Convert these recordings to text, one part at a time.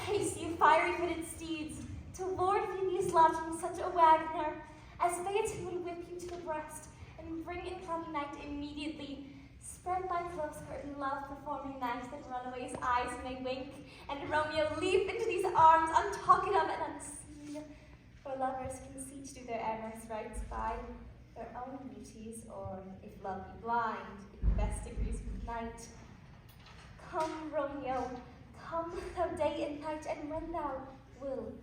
haste you fiery-footed steeds, to Lord Phoebe's lodging such a wagoner, as Phaeton will whip you to the breast, and bring in cloudy night immediately. Spread thy close curtain, love, performing night, that runaways' eyes may wink, and Romeo leap into these arms, untalked of and unseen. For lovers can see to do their amorous rites by their own beauties, or, if love be blind, it best agrees with night. Come, Romeo, come, thou day and night, and when thou will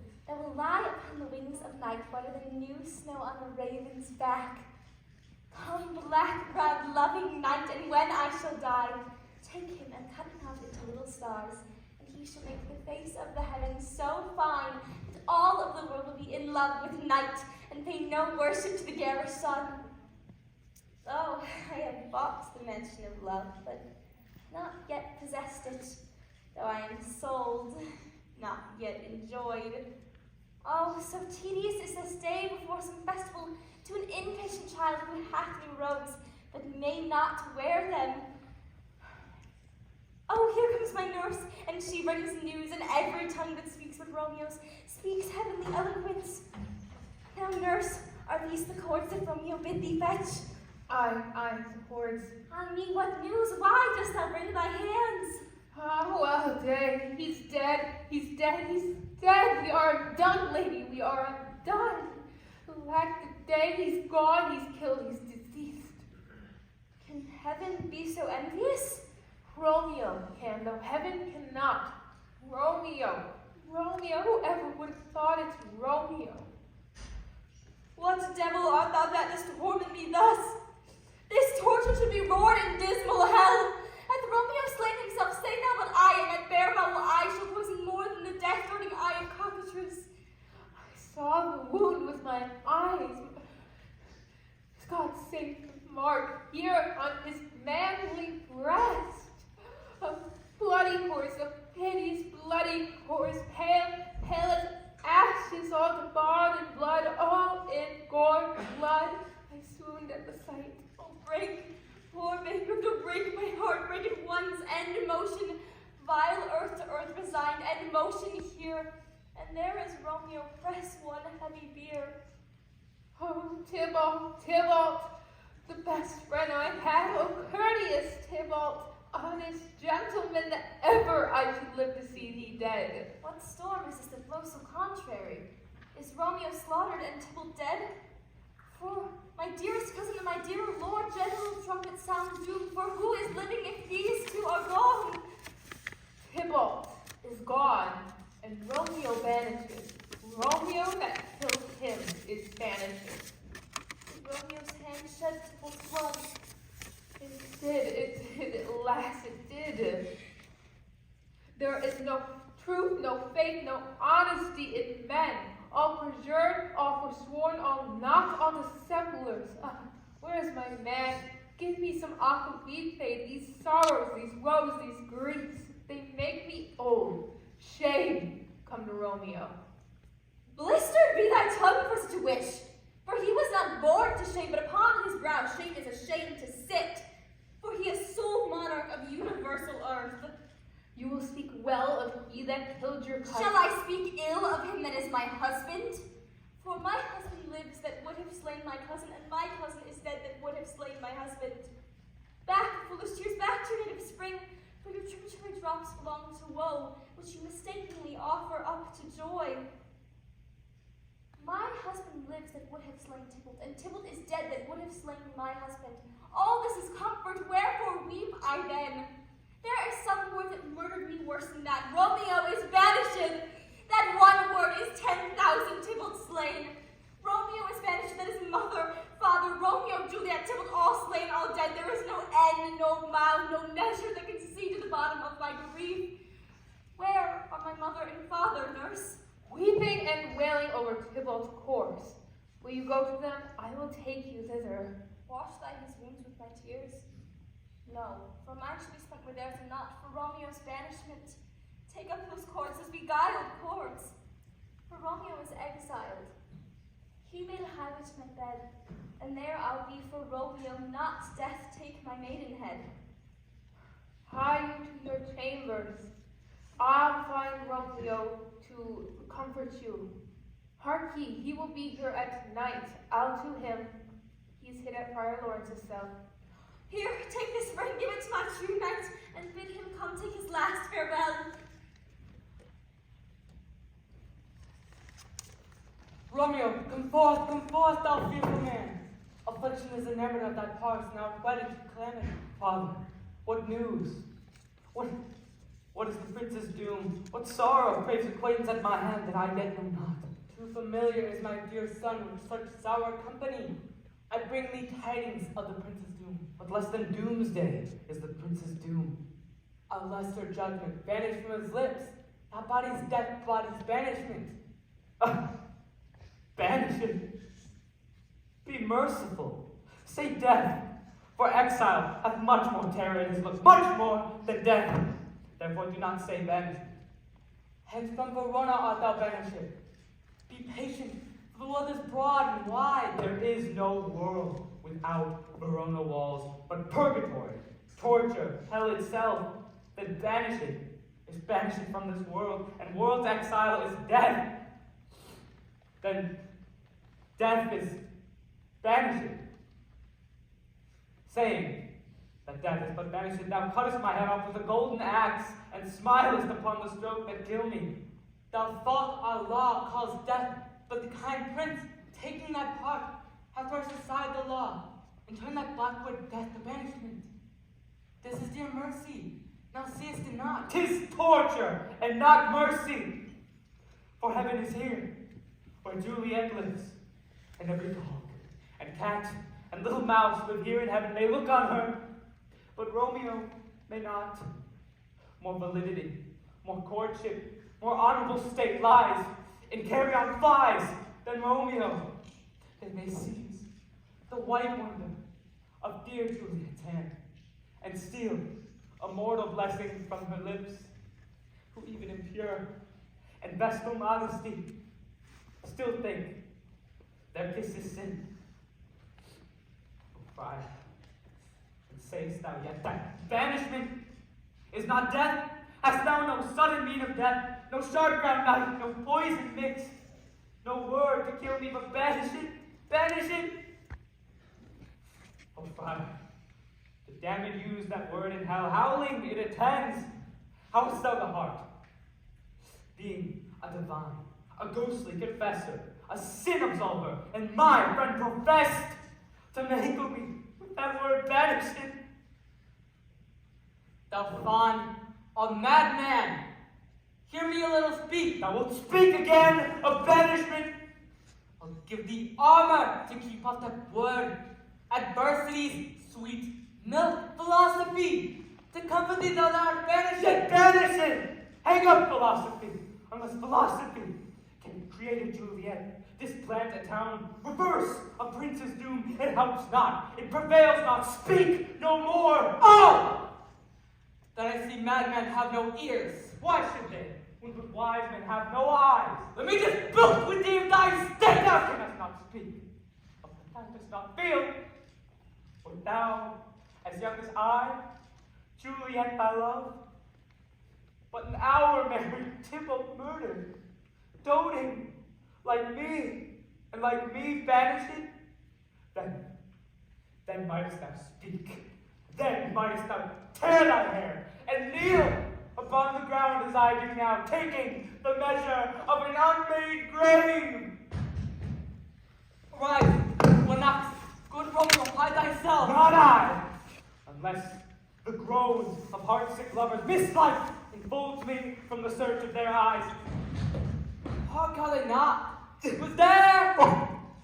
lie upon the wings of night, whiter than new snow on a raven's back. Come, black-browed, loving night, and when I shall die, take him and cut him out into little stars, and he shall make the face of the heavens so fine that all of the world will be in love with night, and pay no worship to the garish sun. Oh, I have bought the mention of love, but not yet possessed it, though I am sold, not yet enjoyed. Oh, so tedious is this day before some festival to an impatient child who hath new robes, but may not wear them. Oh, here comes my nurse, and she brings news, and every tongue that speaks with Romeo's speaks heavenly eloquence. Now, nurse, are these the cords that Romeo bid thee fetch? Aye, the cords. On me, what news? Why dost thou wring thy hands? Ah, well, day. He's dead. He's dead. He's dead. We are undone, lady. We are undone. Let the day he's gone. He's killed. He's deceased. Can heaven be so envious? Romeo can, though heaven cannot. Romeo. Whoever would have thought it's Romeo? What devil art thou that dost torment me thus? This torture should be roared in dismal hell. Hath Romeo slain himself? Say now that I, and at bare foul eye, shall poison more than the death-burning eye of cockatrice. I saw the wound with my eyes. God save the mark here on his manly breast. A bloody corse, a piteous bloody corse, pale as ashes, all debarred in blood, all in gore blood. I swooned at the sight. Oh, break, poor maker, to break my heart, break at once, end motion, vile earth to earth resigned, end motion here, and there is Romeo, press one heavy bier. Oh, Tybalt, the best friend I had, oh, courteous Tybalt, honest gentleman that ever I should live to see thee dead. What storm is this that blows so contrary? Is Romeo slaughtered and Tybalt dead? For my dearest cousin and my dear lord, general trumpet sound doom, for who is living if these two are gone? Tybalt is gone, and Romeo vanishes. Romeo that killed him is vanished. Did Romeo's hand shed Tybalt's blood? It did, alas, it did. There is no truth, no faith, no honesty in men. All perjured, all forsworn, all not, all dissemblers. Ah, where is my man? Give me some aquavitae, these sorrows, these woes, these griefs. They make me old. Shame come to Romeo. Blistered be thy tongue for such a wish, for he was not born to shame, but upon his brow shame is a shame to sit, for he is sole monarch of universal earth. You will speak well of he that killed your cousin. Shall I speak ill of him that is my husband? For my husband lives that would have slain my cousin, and my cousin is dead that would have slain my husband. Back, foolish tears, back to your native spring, for your tributary drops belong to woe, which you mistakenly offer up to joy. My husband lives that would have slain Tybalt, and Tybalt is dead that would have slain my husband. All this is comfort, wherefore weep I then? There is some word that murdered me worse than that. Romeo is vanished. That one word is 10,000 Tybalts slain. Romeo is vanished, that is mother, father, Romeo, Juliet, Tybalt, all slain, all dead. There is no end, no mile, no measure that can see to the bottom of my grief. Where are my mother and father, nurse? Weeping and wailing over Tybalt's corpse. Will you go to them? I will take you thither. Wash thy his wounds with my tears? No, for mine should be spent where theirs are not, for Romeo's banishment. Take up those cords, those beguiled cords. For Romeo is exiled. He made a highway to my bed, and there I'll be for Romeo, not death take my maidenhead. Hie you to your chambers. I'll find Romeo to comfort you. Hark ye, he will be here at night. I'll to him. He's hid at Friar Lawrence's cell. Here, take this ring, give it to my true knight, and bid him come take his last farewell. Romeo, come forth, thou fearful man. Affliction is enamored of thy parts, now wedded to calamity. Father, what news? What is the prince's doom? What sorrow craves acquaintance at my hand that I yet know not? Too familiar is my dear son with such sour company. I bring thee tidings of the prince's doom, but less than doomsday is the prince's doom. A lesser judgment vanished from his lips, not body's death, body's banishment. Banishment. Be merciful. Say death, for exile hath much more terror in his look, much more than death. Therefore do not say banishment. Hence from Verona art thou banished. Be patient, for the world is broad and wide. There is no world without Verona walls, but purgatory, torture, hell itself. Then banishing is banishing from this world, and world's exile is death. Then death is banishing. Saying that death is but banishing, thou cuttest my head off with a golden axe, and smilest upon the stroke that kill me. Thou thought our law calls death, but the kind prince, taking thy part, hath thrust aside the law, and turned that blackwood death to banishment. This is dear mercy, now seest it not. 'Tis torture, and not mercy. For heaven is here, where Juliet lives, and every dog, and cat, and little mouse live here in heaven. They look on her, but Romeo may not. More validity, more courtship, more honorable state lies in carry-on flies than Romeo. They may seize the white wonder of dear Juliet's hand, and steal a mortal blessing from her lips, who even in pure and vestal modesty still think their kiss is sin. O friar, and sayest thou yet that banishment is not death? Hast thou no sudden mean of death, no sharp ground knife, no poison mixed, no word to kill me, but banish it, banish it? O friar, the damned use that word in hell, howling it attends. How hast thou the heart, being a divine, a ghostly confessor, a sin absolver, and my friend professed, to mingle me with that word banished? Thou fond, a madman, hear me a little speak. Thou wilt speak again of banishment. I'll give thee armor to keep off that word. Adversity's sweet milk, philosophy, to comfort thee though thou art banished. Banish it! Hang up philosophy, unless philosophy can create a Juliet, displant a town, reverse a prince's doom. It helps not, it prevails not. Speak no more. Oh! That I see madmen have no ears. Why should they, when but wise men have no eyes? Let me disputa with thee of thy state. Thou canst not speak, of what thou dost not feel. For thou, as young as I, Juliet thy love, but an hour married, Tybalt murdered, doting like me, and like me banished. Then mightest thou speak. Then mightest thou tear thy hair and kneel upon the ground as I do now, taking the measure of an unmade grave. Arise, one ox, good Romeo, hide thyself. Not I, unless the groans of heartsick lovers, mislike enfolds me from the search of their eyes. Hark how they knock. Was there?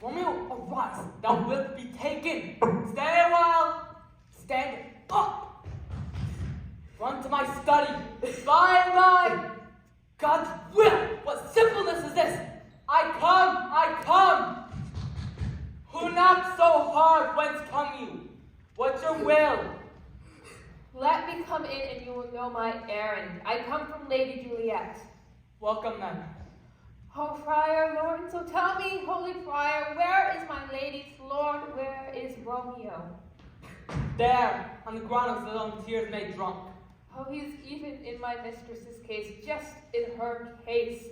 Romeo, arise, thou wilt be taken. Stay a while. Stand up! Run to my study. By and by, God's will! What simpleness is this? I come! Who knocks so hard? Whence come you? What's your will? Let me come in and you will know my errand. I come from Lady Juliet. Welcome then. Oh, Friar Lord, so tell me, holy friar, where is my lady's lord? Where is Romeo? There, on the ground of his own tears made drunk. Oh, he is even in my mistress's case, just in her case.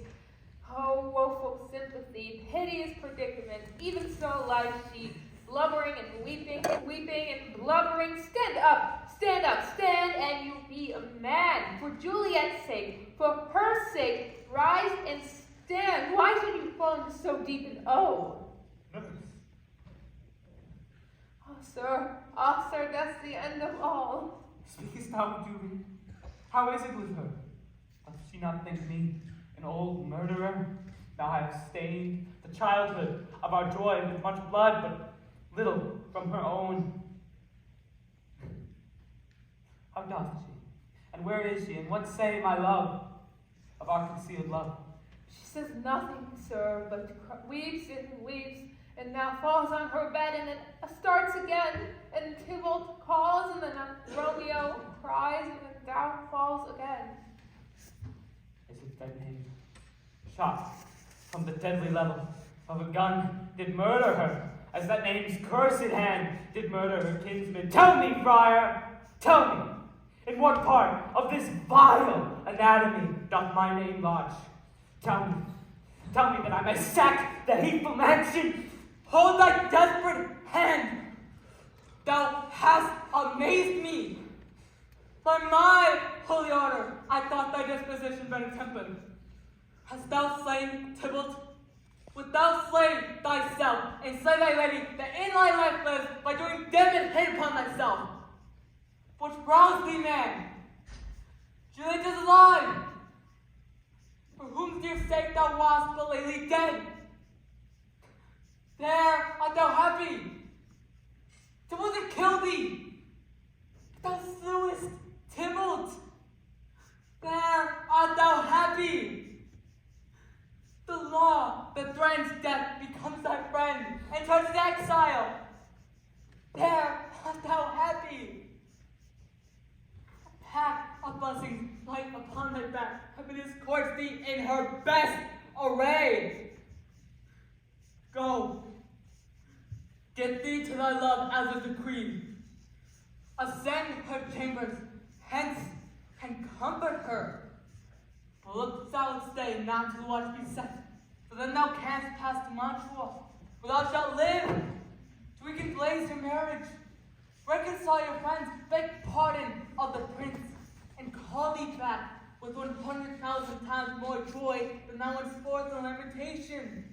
Oh, woeful sympathy, piteous predicament, even so lies she, blubbering and weeping and blubbering. Stand up, stand, and you be a man. For Juliet's sake, for her sake, rise and stand. Why should you fall into so deep an oh? Nurse. Oh, sir, that's the end of all. Speakest thou, Julie? How is it with her? Doth she not think me an old murderer? Now I have stained the childhood of our joy with much blood, but little from her own. How doth she? And where is she? And what say, my love, of our concealed love? She says nothing, sir, but weeps and weeps, and now falls on her bed, and then starts again, and Tybalt calls, and then Romeo cries, and then down falls again. Is it that name? Shot from the deadly level of a gun did murder her, as that name's cursed hand did murder her kinsman. Tell me, friar, tell me, in what part of this vile anatomy doth my name lodge? Tell me that I may sack the hateful mansion. Hold thy desperate hand. Thou hast amazed me. By my holy honor, I thought thy disposition better tempered. Hast thou slain Tybalt? Wilt thou slay thyself, and slay thy lady that in thy life lives by doing damage hate upon thyself? Which roused thee, man? Juliet is alive, for whom dear sake thou wast but lately dead. There art thou happy. Tybalt did kill thee. Thou slewest Tybalt. There art thou happy. The law that threatens death becomes thy friend and turns to exile. There art thou happy. A pack of blessings light upon thy back. Heaven escorts thee in her best array. Go. Get thee to thy love as is decreed. Ascend her chambers, hence, and comfort her. For look thou stay not till the watch be set, for then thou canst pass to Mantua, for thou shalt live, till we can blaze your marriage. Reconcile your friends, beg pardon of the prince, and call thee back with 100,000 times more joy than thou went forth in lamentation.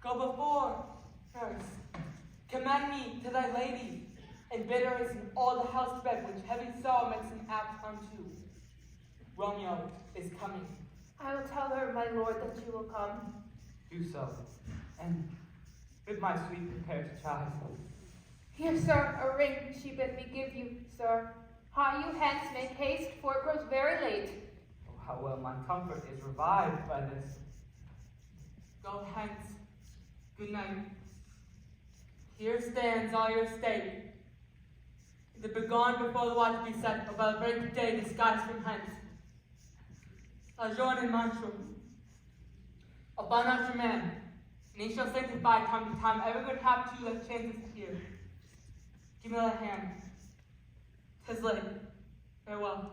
Go before, first, commend me to thy lady, and bid her in all the house bed which heavy sorrow makes him apt unto. Romeo is coming. I will tell her, my lord, that you will come. Do so, and bid my sweet prepare to chide. Here, sir, a ring she bid me give you, sir. Hie you hence, make haste, for it grows very late. Oh, how well my comfort is revived by this. Go hence. Good night. Here stands all your state. Is it begone before the watch be set, or by the break of day disguised from hence? Join in Mantua. Upon our man, and he shall sanctify time to time every good hap to you that chances here. Give me thy hand. 'Tis late. Farewell.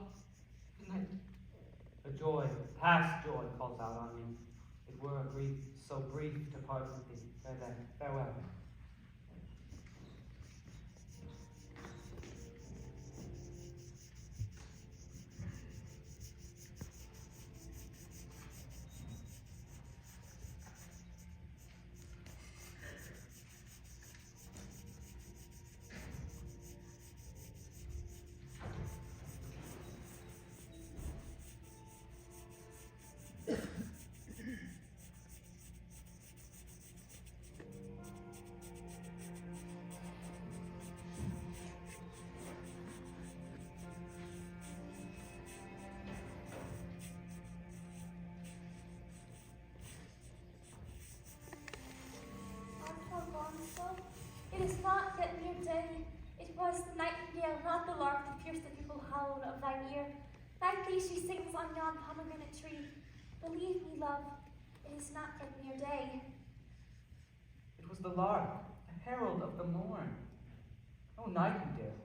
Good night. A joy, past joy, calls out on me. It were a grief so brief to part with thee. Farewell. It is not yet near day. It was the nightingale, not the lark, that pierced the people hollow of thine ear. Nightly she sings on yon pomegranate tree. Believe me, love, it is not yet near day. It was the lark, the herald of the morn. O nightingale,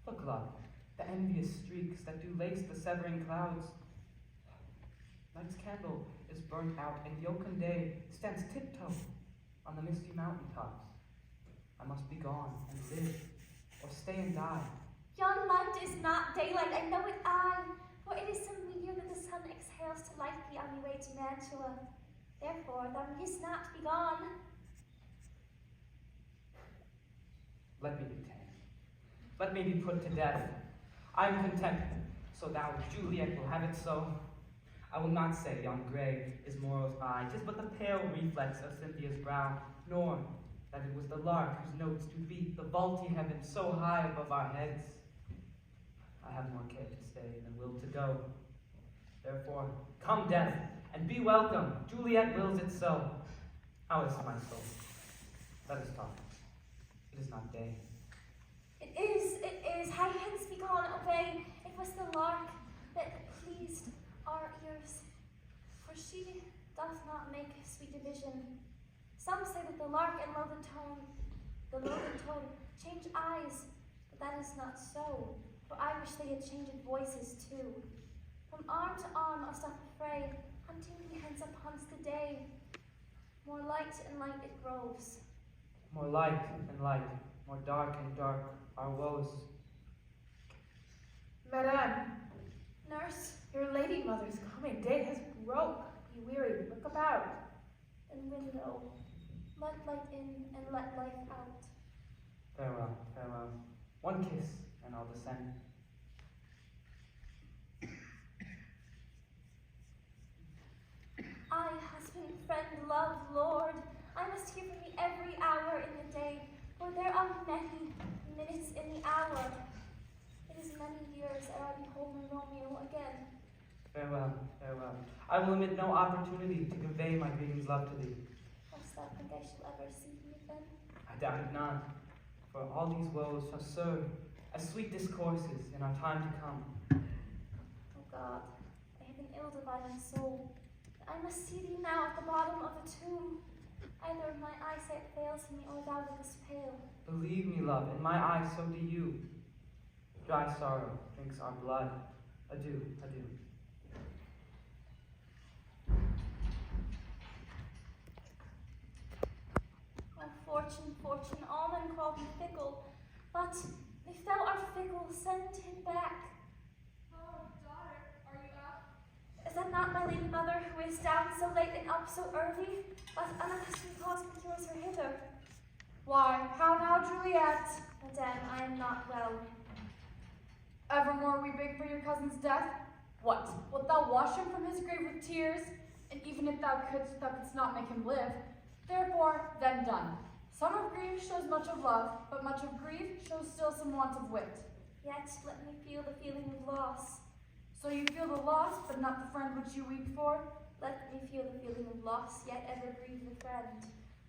look, love, the envious streaks that do lace the severing clouds. Night's candle is burnt out, and Jocund day stands tiptoe on the misty mountain tops. I must be gone and live, or stay and die. Yon light is not daylight, I know it for it is some year that the sun exhales to light thee on the way to Mantua. Therefore, thou mayst not be gone. Let me be tamed. Let me be put to death. I am content, so thou, Juliet, will have it so. I will not say yon grey is Moro's eye, 'tis but the pale reflex of Cynthia's brow, nor that it was the lark whose notes do beat the vaulty heaven so high above our heads. I have more care to stay than will to go. Therefore, come death, and be welcome. Juliet wills it so. How is my soul? Let us talk. It is not day. It is. High hence be gone, obey. It was the lark that pleased our ears, for she doth not make sweet division. Some say that the lark and loathing tone change eyes, but that is not so, for I wish they had changed voices too. From arm to arm us doth the fray, hunting thee hence upon the day. More light and light it grows. More light and light, more dark and dark our woes. Madame, Nurse, your lady mother's coming. Day has broke. Be weary. Look about. and window, let light in and let life out. Farewell, farewell. One kiss, and I'll descend. I, husband, friend, love, Lord, I must hear from thee every hour in the day, for there are many minutes in the hour. It is many years ere I behold my Romeo again. Farewell, farewell. I will omit no opportunity to convey my greetings love to thee. Dost thou think I shall ever see thee again? I doubt it not, for all these woes shall serve as sweet discourses in our time to come. O God, I have an ill-divided soul. I must see thee now at the bottom of the tomb. Either my eyesight fails me, or thou lookest pale. Believe me, love, in my eyes so do you. Dry sorrow drinks our blood. Adieu, adieu. O fortune, fortune, all men call thee fickle. But if thou art fickle, send him back. Oh, daughter, are you up? Is that not my lady mother, who is down so late and up so early? But unaccustomed cause procures her hither. Why, how now, Juliet? Madame, I am not well. Evermore weeping for your cousin's death? What, wilt thou wash him from his grave with tears? And even if thou couldst not make him live. Therefore, then done. Some of grief shows much of love, but much of grief shows still some want of wit. Yet let me feel the feeling of loss. So you feel the loss, but not the friend which you weep for? Let me feel the feeling of loss, yet ever grieve the friend.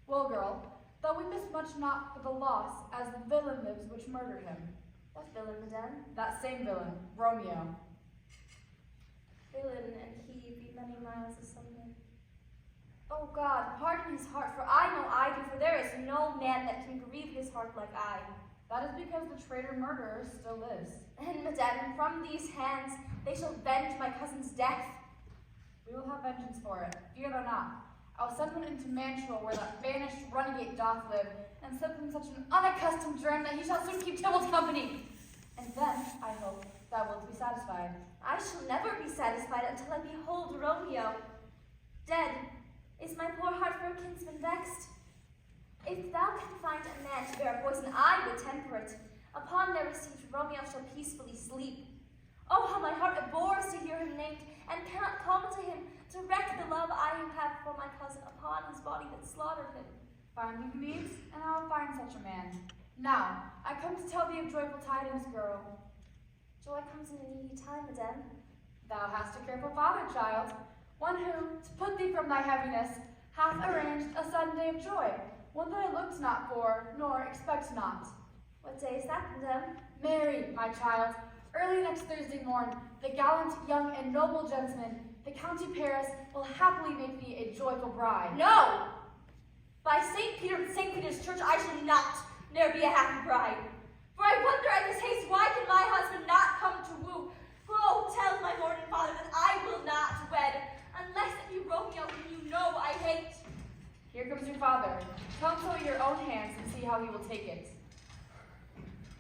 Well, girl, thou weepest much not for the loss, as the villain lives which murdered him. What villain, madame? That same villain, Romeo. Villain and he be many miles asunder. O God, pardon his heart, for I know I do, for there is no man that can grieve his heart like I. That is because the traitor murderer still lives. And, madame, from these hands they shall venge my cousin's death. We will have vengeance for it, fear thou not. I will send one into Mantua, where that banished runagate doth live, and slip him such an unaccustomed germ that he shall soon keep Tybalt's company. And then, I hope, thou wilt be satisfied. I shall never be satisfied until I behold Romeo. Dead, is my poor heart for a kinsman vexed? If thou can find a man to bear poison, I would temper it. Upon their receipt, Romeo shall peacefully sleep. Oh, how my heart abhors to hear him named, and cannot come to him to wreak the love I have for my cousin upon his body that slaughtered him. Find me the means, and I will find such a man. Now, I come to tell thee of joyful tidings, girl. Joy comes in a needy time, madame. Thou hast a careful father, child, one who, to put thee from thy heaviness, hath arranged a sudden day of joy, one that I looked not for, nor expect not. What day is that, madame? Marry, my child, early next Thursday morn, the gallant, young, and noble gentleman, the County Paris, will happily make thee a joyful bride. No! By St. Peter and St. Peter's Church I shall not ne'er be a happy bride. For I wonder at this haste, why can my husband not come to woo? For oh, tell my lord and father that I will not wed, unless it be Romeo, whom you know I hate. Here comes your father. Come to with your own hands and see how he will take it.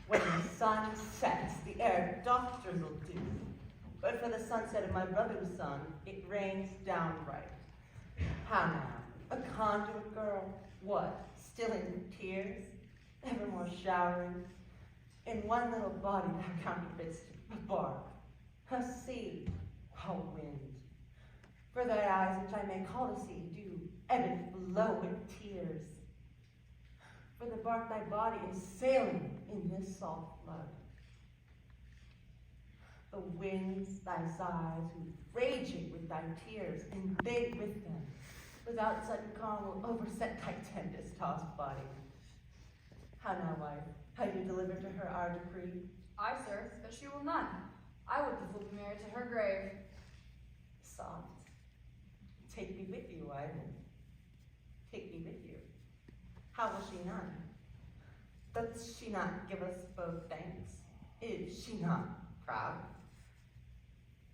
When the sun sets, the air doth drizzle dew. But for the sunset of my brother's son, it rains downright. How now? A conduit girl? What? Still in tears? Evermore showering? In one little body thou counterfeitst a bark, a sea, a wind. For thy eyes, which I may call the sea, do ebb and flow with tears. For the bark thy body is sailing in this salt flood. The winds thy sighs, who raging with thy tears, and they with them, without sudden calm will overset thy tempest tossed body. How now, wife? Have you delivered to her our decree? Aye, sir, but she will none. I would the fool be married to her grave. Soft. Take me with you, Ivan. Take me with you. How will she none? Doth she not give us both thanks? Is she not proud?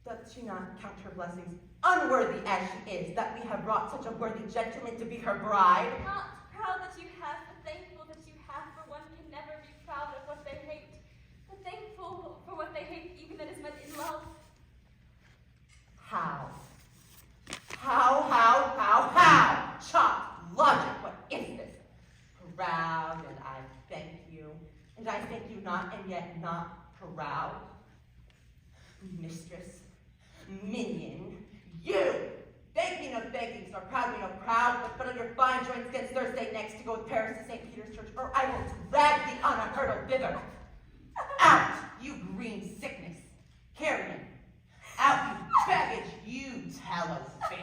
Doth she not count her blessings, unworthy as she is, that we have brought such a worthy gentleman to be her bride? Not proud that you have, but thankful that you have, for one can never be proud of what they hate, but thankful for what they hate, even that is meant in love. How? How? Chop logic, what is this? Proud, and I thank you, and I thank you not, and yet not proud. Mistress, minion, you! Beg me no beggings, nor proud me no proud, but put on your fine joints against Thursday next to go with Paris to St. Peter's Church, or I will drag thee on a hurdle thither. Out, you green sickness! Carrion! Out, you baggage, you tallow face!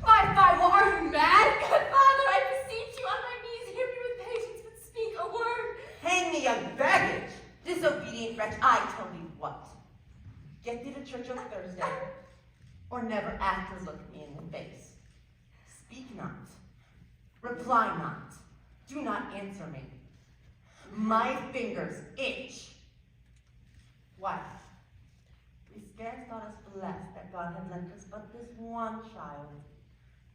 Fie, what are you mad? Good father, I beseech you on my knees, hear me with patience, but speak a word. Hang me young baggage! Disobedient wretch, I tell thee what. Get thee to church on Thursday, or never after look me in the face. Speak not, reply not, do not answer me. My fingers itch. Wife, we scarce thought us blessed that God had lent us but this one child.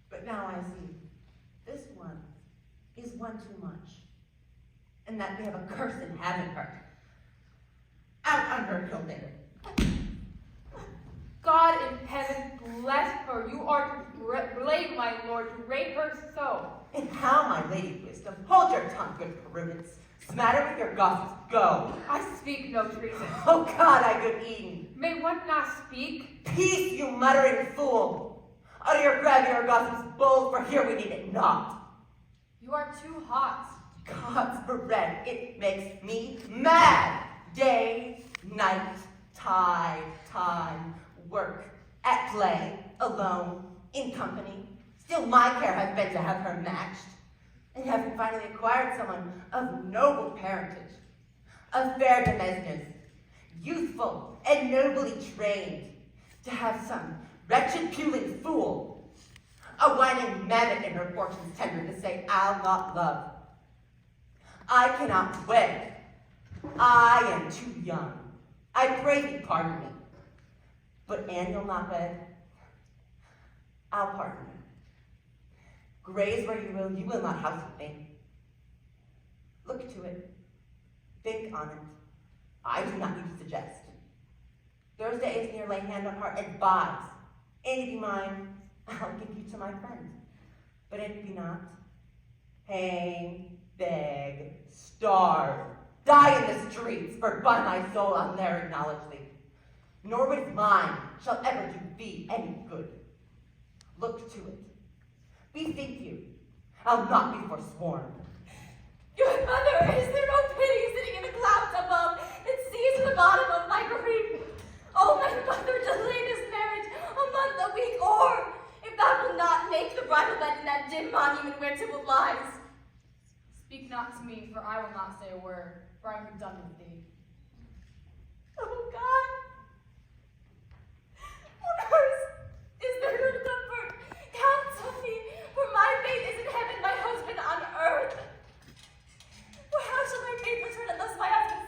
But now I see, this one is one too much, and that we have a curse in having her. Out on her, Hilda. God in heaven bless her. You are to blame, my lord, to rate her so. And how, my lady wisdom? Hold your tongue, good prudence. Smatter with your gossips, go. I speak no treason. Oh God, I good Eden. May one not speak? Peace, you muttering fool. Utter your gravity or gossips bold, for here we need it not. You are too hot. God's bread, it makes me mad. Day, night, tide, time, work, at play, alone, in company. Still my care has been to have her matched. And having finally acquired someone of noble parentage, of fair demesnes, youthful and nobly trained, to have some wretched puling fool, a whining mammoth in her fortune's tender, to say, I'll not love. I cannot wed. I am too young. I pray thee pardon me. But Anne, you'll not wed. I'll pardon you. Graze where you will not house with me. Look to it. Think on it. I do not need to suggest. Thursday is near, lay hand on heart, advise. Any be mine, I'll give you to my friend. But it be not, hang, beg, starve, die in the streets, for by my soul I'll ne'er acknowledge thee. Nor with mine shall ever do thee any good. Look to it. Bethink you, I'll not be forsworn. Good mother, is there no pity sitting in the clouds above that sees to the bottom of my grief? Oh, my mother, delay this marriage a month, a week, or if thou wilt not make the bridal bed in that dim monument where Tybalt lies. Speak not to me, for I will not say a word, for I am done with thee. Oh, God. On earth is there no comfort. Counsel me, for my fate is in heaven, my husband on earth. For how shall my fate return unless my husband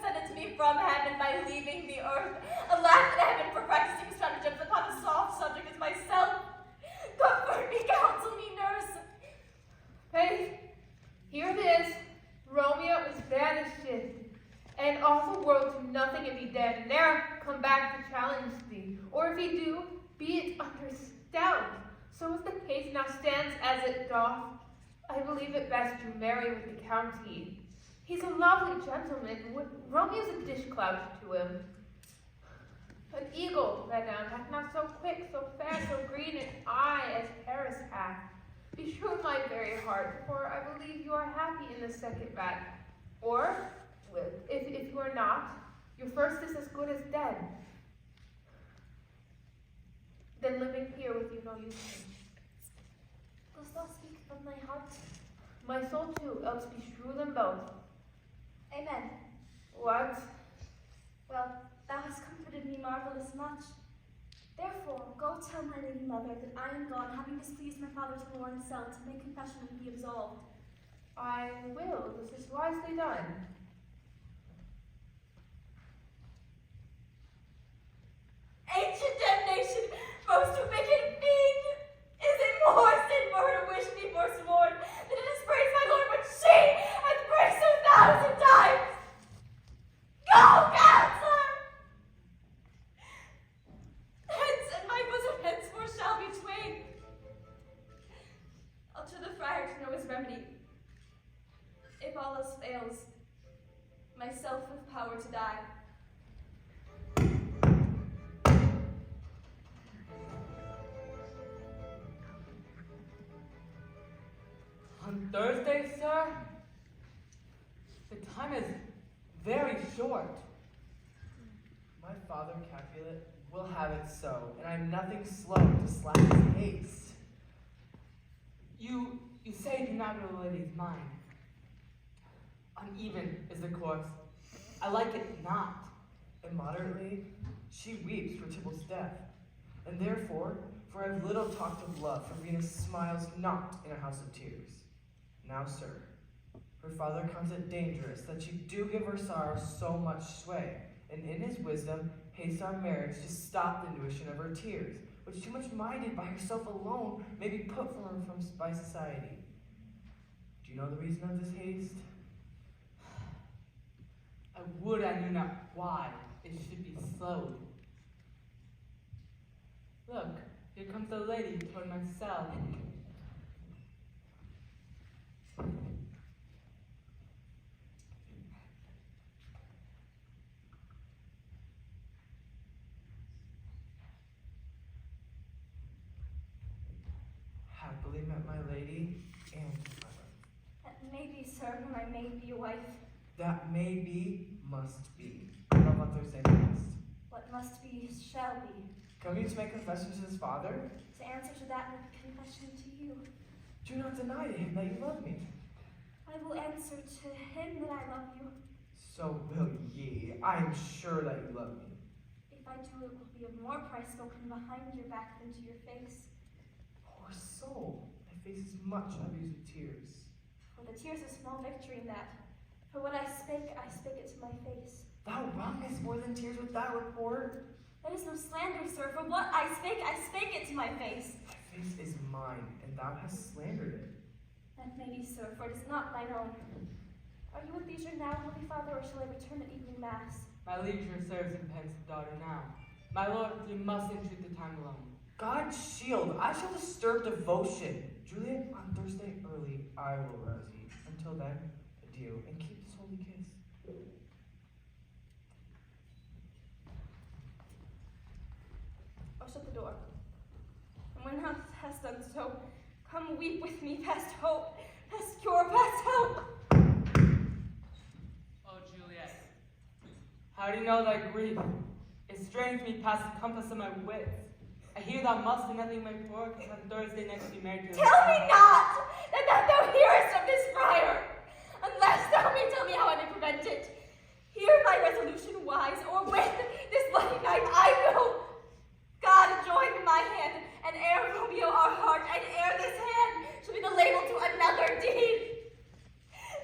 it understand. So as the case now stands as it doth, I believe it best to marry with the county. He's a lovely gentleman, Romeo's a dish-clout to him. An eagle, madam, hath not so quick, so fair, so green an eye as Paris hath. Be true, my very heart, for I believe you are happy in the second match. Or, if you are not, your first is as good as dead. Then living here with you no use. Dost thou speak from thy heart? My soul too, else beshrew them both. Amen. What? Well, thou hast comforted me marvelous much. Therefore, go tell my lady mother that I am gone, having displeased my father's Lord cell, to make confession and be absolved. I will. This is wisely done. Ancient damnation, most wicked fiend! Is it more sin for her to wish me forsworn than to dispraise my lord when she hath praised 1,000 times? Go, counselor! Hence, and my bosom henceforth shall be twain. I'll to the friar to know his remedy. If all else fails, myself with power to die. On Thursday, sir? The time is very short. My father Capulet will have it so, and I'm nothing slow to slack his haste. You say you do not know the lady's mind. Uneven is the course. I like it not. Immoderately, she weeps for Tybalt's death, and therefore, for I have little talked of love, for Venus smiles not in a house of tears. Now, sir, her father counts it dangerous that she do give her sorrow so much sway, and in his wisdom haste our marriage to stop the intuition of her tears, which too much minded by herself alone may be put from her by society. Do you know the reason of this haste? I would I knew not why it should be slowed. Look, here comes the lady toward my cell. Happily met my lady and my love. That may be, sir, when I may be a wife. That may be, must be. Love on Thursday next. What must be, shall be. Come you to make confession to his father? To answer to that with confession to you. Do not deny to him that you love me. I will answer to him that I love you. So will ye. I am sure that you love me. If I do, it will be of more price spoken behind your back than to your face. Poor soul, my face is much abused with tears. For the tears is small victory in that. For what I spake it to my face. Thou wrongest more than tears with that report. That is no slander, sir. For what I spake it to my face. Thy face is mine, and thou hast slandered it. That may be, sir, for it is not thine own. Are you at leisure now, Holy Father, or shall I return at evening mass? My leisure serves in pensive daughter now. My lord, you must entreat the time alone. God shield, I shall disturb devotion. Juliet, on Thursday early, I will rouse ye. Until then, adieu, and keep this holy kiss. Or shut the door. And when thou hast done so, come weep with me past hope, past cure, past hope. Oh, Juliet, how do you know thy grief? It strains me past the compass of my wits. I hear thou must in nothing make work, and on Thursday next be married to Tell me not that thou hearest of this friar, unless thou may tell me how I may prevent it. Hear my resolution wise, or with this bloody knife I will. God join my hand, and ere Romeo our heart, and ere this hand shall be the label to another deed.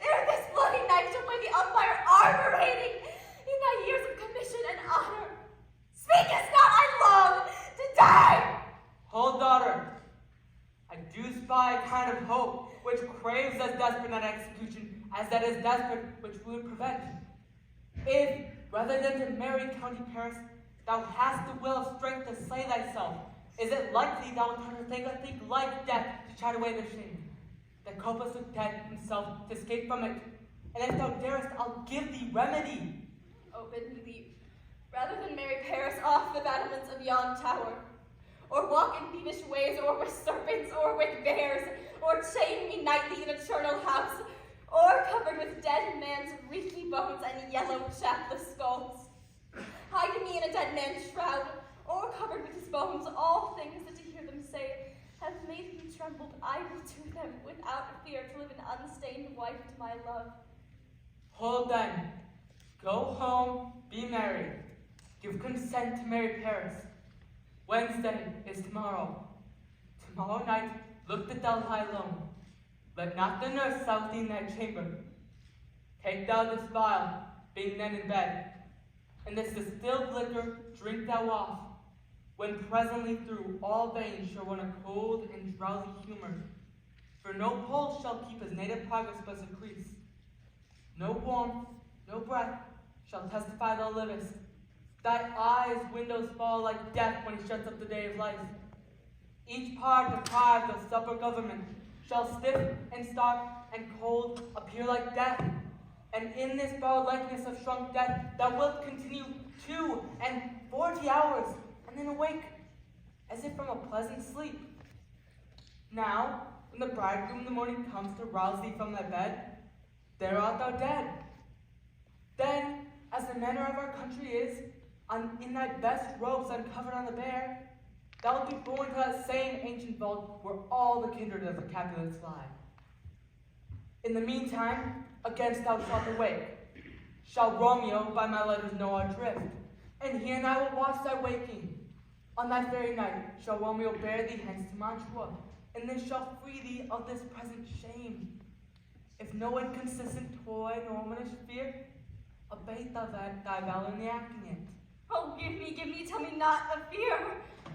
Ere this bloody knife shall play the umpire armorating in thy years of commission and honor. Speakest not, I long to die. Hold, daughter. I do spy a kind of hope which craves as desperate an execution as that is desperate which we would prevent. If, rather than to marry County Paris, thou hast the will of strength to slay thyself, Is it likely thou wilt undertake a thing like death to chide away the shame? That copest with death himself to escape from it. And if thou darest, I'll give thee remedy. Oh, bid me leave. Rather than marry Paris off the battlements of yon tower, or walk in thievish ways, or with serpents, or with bears, or chain me nightly in a charnel house, or covered with dead man's reeky bones and yellow chapless skulls. Hide me in a dead man's shroud, or covered with his bones, all things that to hear them say have made me trembled. I will do them without fear to live an unstained wife to my love. Hold then. Go home, be merry. Give consent to marry Paris. Wednesday is tomorrow. Tomorrow night, look that thou lie alone. Let not the nurse south thee in thy chamber. Take thou this vial, being then in bed, and this distilled liquor drink thou off, when presently through all veins shall run a cold and drowsy humor. For no pulse shall keep his native progress but increase. No warmth, no breath shall testify thou livest. Thy eyes' windows fall like death when he shuts up the day of life. Each part deprived of supper government shall stiff and stark and cold appear like death. And in this borrowed likeness of shrunk death, thou wilt continue 42 hours, and then awake, as if from a pleasant sleep. Now, when the bridegroom in the morning comes to rouse thee from thy bed, there art thou dead. Then, as the manner of our country is, in thy best robes uncovered on the bier, thou wilt be born to that same ancient vault where all the kindred of the Capulets lie. In the meantime, against thou shalt awake, shall Romeo by my letters know our drift, and he and I will watch thy waking. On thy very night shall Romeo bear thee hence to Mantua, and then shall free thee of this present shame. If no inconsistent toy nor womanish fear, abate thou thy valor in the acting it. Oh, give me, tell me not of fear.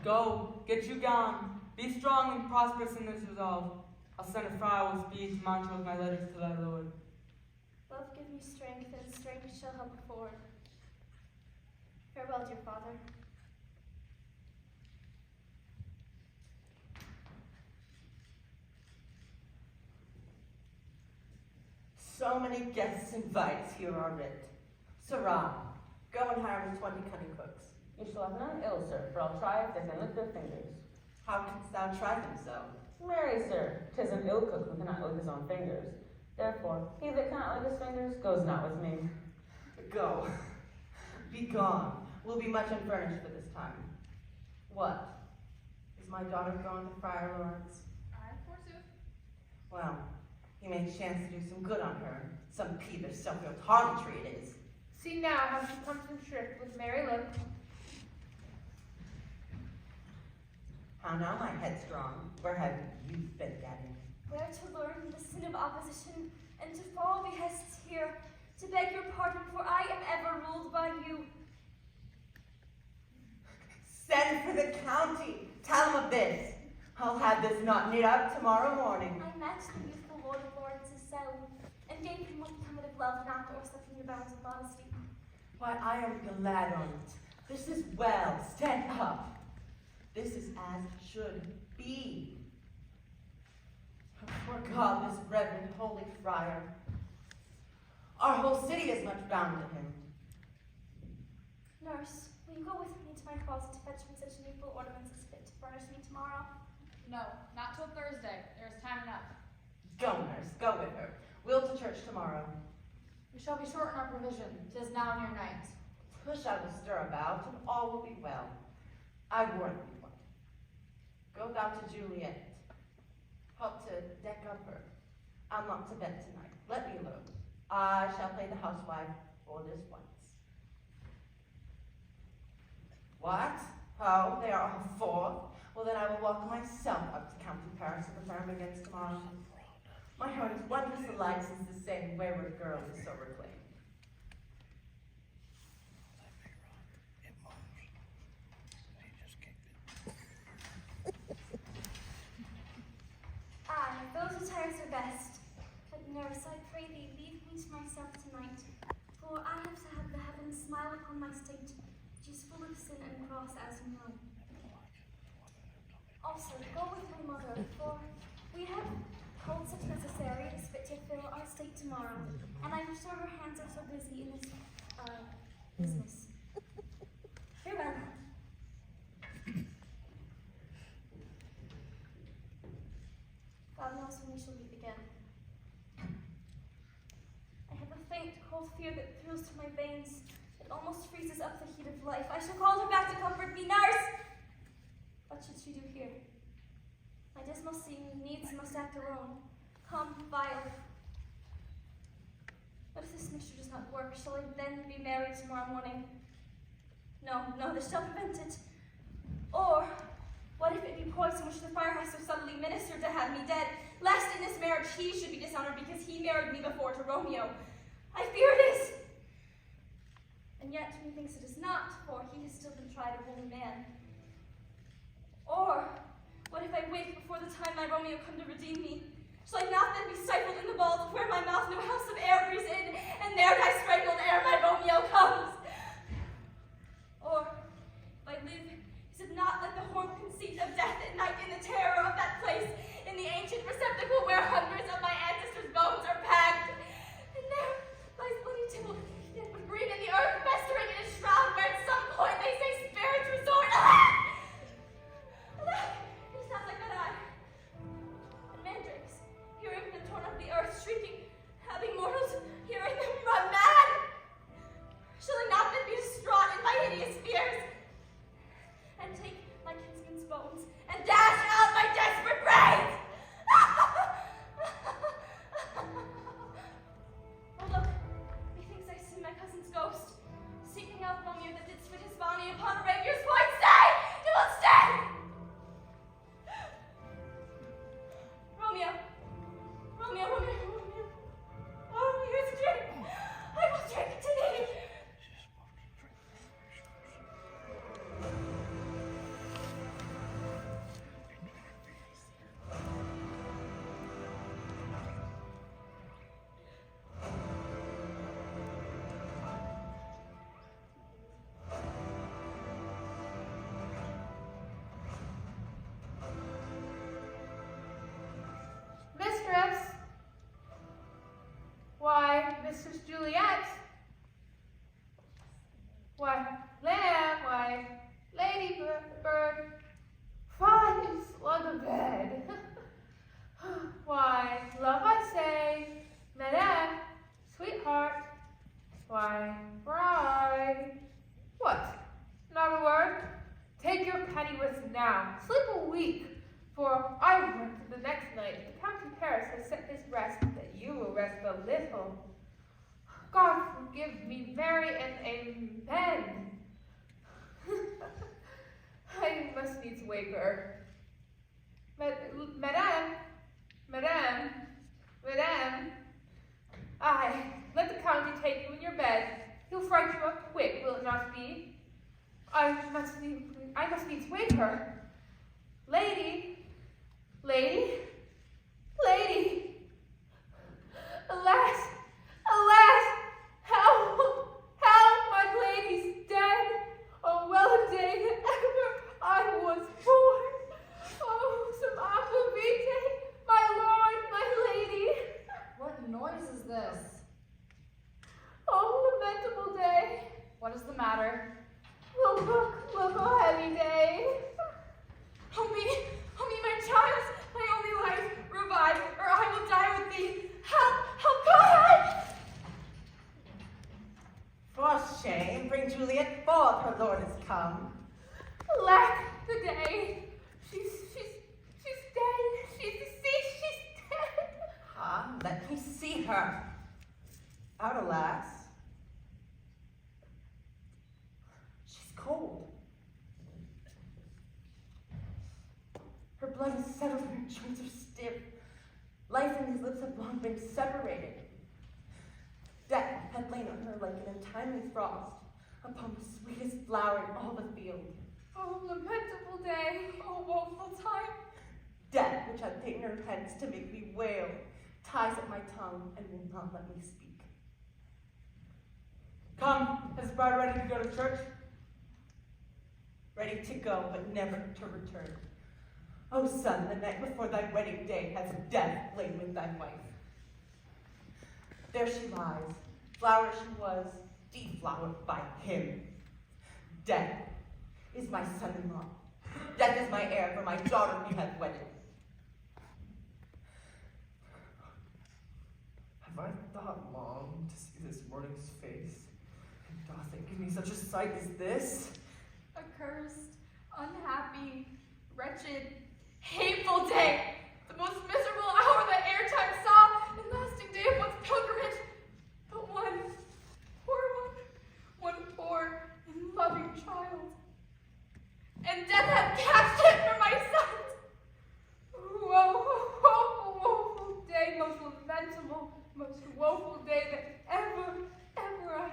Go, get you gone. Be strong and prosperous in this resolve. I'll send a friar with speed to Mantua with my letters to thy lord. Love give me strength, and strength shall help forward. Farewell, dear father. So many guests and invites here are writ. Sirrah, go and hire me 20 cunning cooks. You shall have none ill, sir, for I'll try if they can lick their fingers. How canst thou try them so? Marry, sir, 'tis an ill cook who cannot lick his own fingers. Therefore, he that cannot lick his fingers goes not with me. Go. Be gone. We'll be much unfurnished for this time. What? Is my daughter gone to Friar Lawrence? Aye, forsooth. Well, he may chance to do some good on her. Some peevish, self-willed harlotry it is. See now how she comes in shrift with merry lip. How now, my headstrong? Where have you been gadding? Where to learn the sin of opposition, and to follow behests here, to beg your pardon, for I am ever ruled by you. Send for the county. Tell him of this. I'll have this knot knit up tomorrow morning. I met the youthful Lord of Lawrence's cell, and gave him what primitive love not o'erstepping your bounds of modesty. Why, I am glad on it. This is well. Stand up. This is as it should be. For God, this reverend holy friar, our whole city is much bound to him. Nurse, will you go with me to my closet to fetch me such needful ornaments as fit to furnish me tomorrow? No, not till Thursday. There is time enough. Go, nurse, go with her. We'll to church tomorrow. We shall be short in our provision. 'Tis now near night. Push I will stir about, and all will be well. I warn thee what. Go thou to Juliet. Help to deck up her. I'll not to bed tonight. Let me alone. I shall play the housewife for this once. What? Oh, they are all forth? Well, then I will walk myself up to County Paris and the firm against tomorrow. My heart is wondrous alike since the same wayward girl is so reclaimed. Aye, those attires are best. But nurse, I pray thee, leave me to myself tonight, for I have to have the heavens smile upon my state, which is full of sin and cross, as you know. also go with my mother, for we have called such necessaries fit to fill our state tomorrow, and I'm sure her hands are so busy in this, business. Farewell. God knows when we shall meet again. I have a faint, cold fear that thrills through my veins. It almost freezes up the heat of life. I shall call her back to comfort me. Nurse! What should she do here? My dismal scene needs must act alone. Come, Violet. What if this mixture does not work? Shall I then be married tomorrow morning? No, this shall prevent it. Or, what if it be poison which the fire has so subtly ministered to have me dead, lest in this marriage he should be dishonored because he married me before to Romeo? I fear it is. And yet, methinks it is not, for he has still been tried a holy man. Or, what if I wake before the time my Romeo come to redeem me? Shall I not then be stifled in the vault where my mouth no house of air breathes in, and there die strangled ere my Romeo comes? Or, if I live, is it not like the horned conceit of death at night in the terror of that place, in the ancient receptacle where hundreds of my ancestors' bones are packed? And there lies bloody Tybalt, yet but green in the earth, festering in a shroud where at some point they say spirits resort. Alack! Alack! It is not like that eye. And mandrakes, hearing them torn up the earth, shrieking, having mortals, hearing them run mad. Shall I not then be distraught in my hideous fears, and take my kinsman's bones, and dash out my desperate brains? Oh look, methinks I see my cousin's ghost, seeking out Romeo that did spit his body upon Ravier's point. Stay! Do not stay! Romeo! Oh, here's a drink! I will drink it to thee! Mistress! Why, Mistress Juliet? Why, lamb, why, ladybird, fine slug of bed. Why, love I say, madame, sweetheart, why, bride. What, not a word? Take your pennyworth now, sleep a week, for I went the next night. The Count of Paris has set his rest, that you will rest a little. God forgive me, Mary, and amen. I must needs wake her. Madame. Aye, let the County take you in your bed. He'll fright you up quick, will it not be? I must needs wake her. Lady. Alas, how my lady's dead. Oh, well a day that ever I was born. Oh, some aqua vitae, my lord, my lady. What noise is this? Oh, lamentable day. What is the matter? Look, a heavy day. Oh me, my child, my only life, revive, or I will die with thee. Help, God! For shame, bring Juliet forth, her lord is come. Lack the day. She's dead. She's deceased. She's dead. Ah, let me see her. Out, alas. She's cold. Her blood is settled and her joints are stiff. Life and his lips have long been separated. Death had lain on her like an untimely frost upon the sweetest flower in all the field. Oh, lamentable day. Oh, woeful time. Death, which hath taken her hence to make me wail, ties up my tongue and will not let me speak. Come, is the bride ready to go to church? Ready to go, but never to return. O son, the night before thy wedding day has death lain with thy wife. There she lies, flower she was, deflowered by him. Death is my son-in-law. Death is my heir, for my daughter he hath wedded. Have I thought long to see this morning's face? And doth it give me such a sight as this? Accursed, unhappy, wretched, hateful day, the most miserable hour that e'er time saw, and lasting day of one's pilgrimage. But one poor and loving child. And death hath catched it for my son. Woeful day, most lamentable, most woeful day that ever I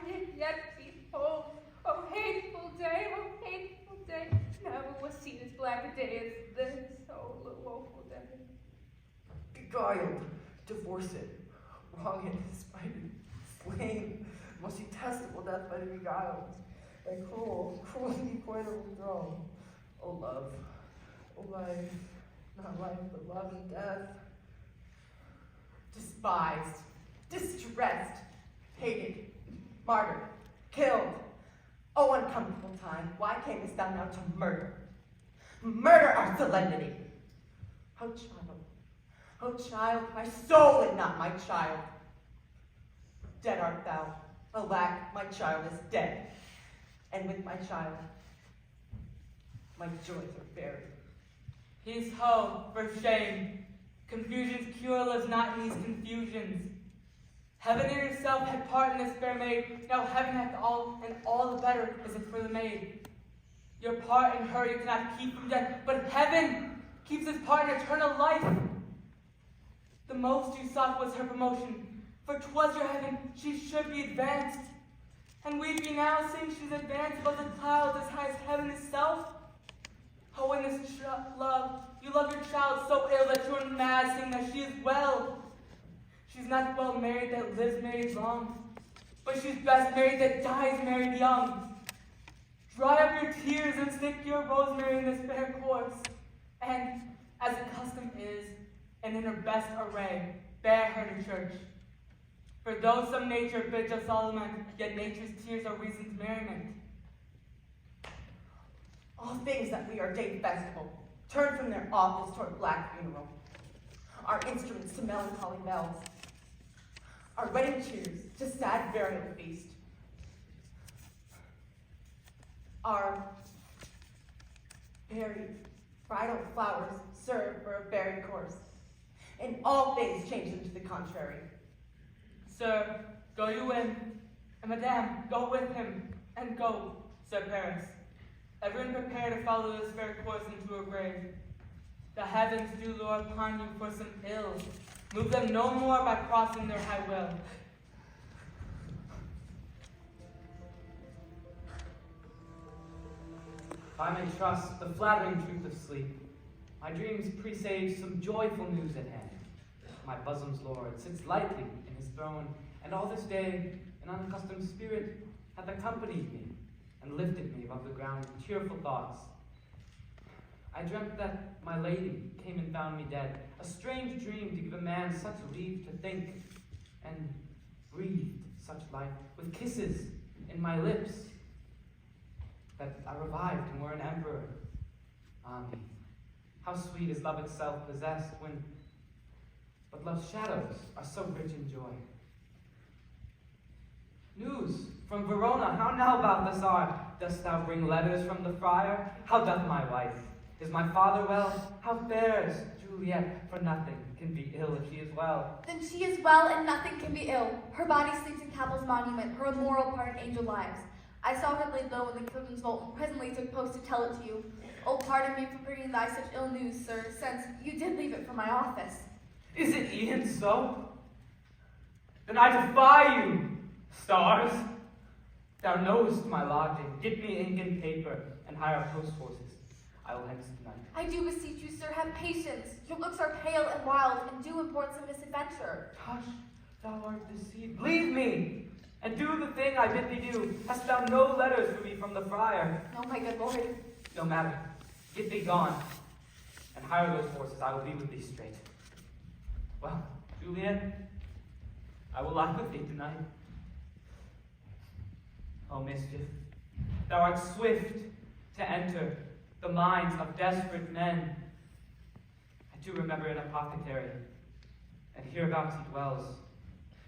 did yet behold. Oh hateful day, never was seen as black a day as this. Oh woeful day. Beguiled, divorced, wronged, spited, slain, most detestable death by the beguiled, and cruelly pointedly thrown. O love, O life, not life, but love and death. Despised, distressed, hated, martyred, killed. O uncomfortable time, why camest thou now to murder? Murder our solemnity. O child, my soul and not my child. Dead art thou. Alack, my child is dead. And with my child, my joys are buried. He's ho, for shame. Confusion's cure lives not in these confusions. Heaven and yourself had part in this fair maid. Now heaven hath all, and all the better is it for the maid. Your part in her you cannot keep from death, but heaven keeps his part in eternal life. The most you sought was her promotion, for 'twas your heaven she should be advanced. And we be now seeing she's advanced above the clouds as high as heaven itself. Oh, in this love, you love your child so ill that you're mad, saying that she is well. She's not well married that lives married long, but she's best married that dies married young. Dry up your tears and stick your rosemary in this fair course, and, as the custom is, and in her best array, bear her to church. For though some nature bids us all lament, yet nature's tears are reason's merriment. All things that we ordained festival turn from their office toward black funeral. Our instruments to melancholy bells. Our wedding cheers to sad burial feast. Our buried bridal flowers serve for a buried course. And all things change them to the contrary. Sir, go you in, and Madame, go with him, and go, Sir Paris. Everyone prepare to follow this fair course into a grave. The heavens do lure upon you for some ills. Move them no more by crossing their high will. If I may trust the flattering truth of sleep, my dreams presage some joyful news at hand. My bosom's lord sits lightly in his throne, and all this day an unaccustomed spirit hath accompanied me and lifted me above the ground with cheerful thoughts. I dreamt that my lady came and found me dead, a strange dream to give a man such leave to think, and breathed such life with kisses in my lips, that I revived and were an emperor. Ah me, how sweet is love itself possessed when but love's shadows are so rich in joy. News from Verona, how now, Balthasar? Dost thou bring letters from the friar? How doth my wife? Is my father well? How fares Juliet? For nothing can be ill if she is well. Then she is well and nothing can be ill. Her body sleeps in Cabell's monument, her immortal part in angel lives. I saw her laid low in the Kilton's vault and presently took post to tell it to you. Oh, pardon me for bringing thy such ill news, sir, since you did leave it for my office. Is it e'en so? Then I defy you, stars. Thou knowest my lodging. Get me ink and paper, and hire post horses. I will hence tonight. I do beseech you, sir, have patience. Your looks are pale and wild, and do import some misadventure. Hush, thou art deceived. Leave me, and do the thing I bid thee do. Hast thou no letters for me from the friar? No, my good lord. No matter. Get thee gone, and hire tire those horses, I will be with thee straight. Well, Juliet, I will lie with thee tonight. O mischief, thou art swift to enter the minds of desperate men. I do remember an apothecary, and hereabouts he dwells.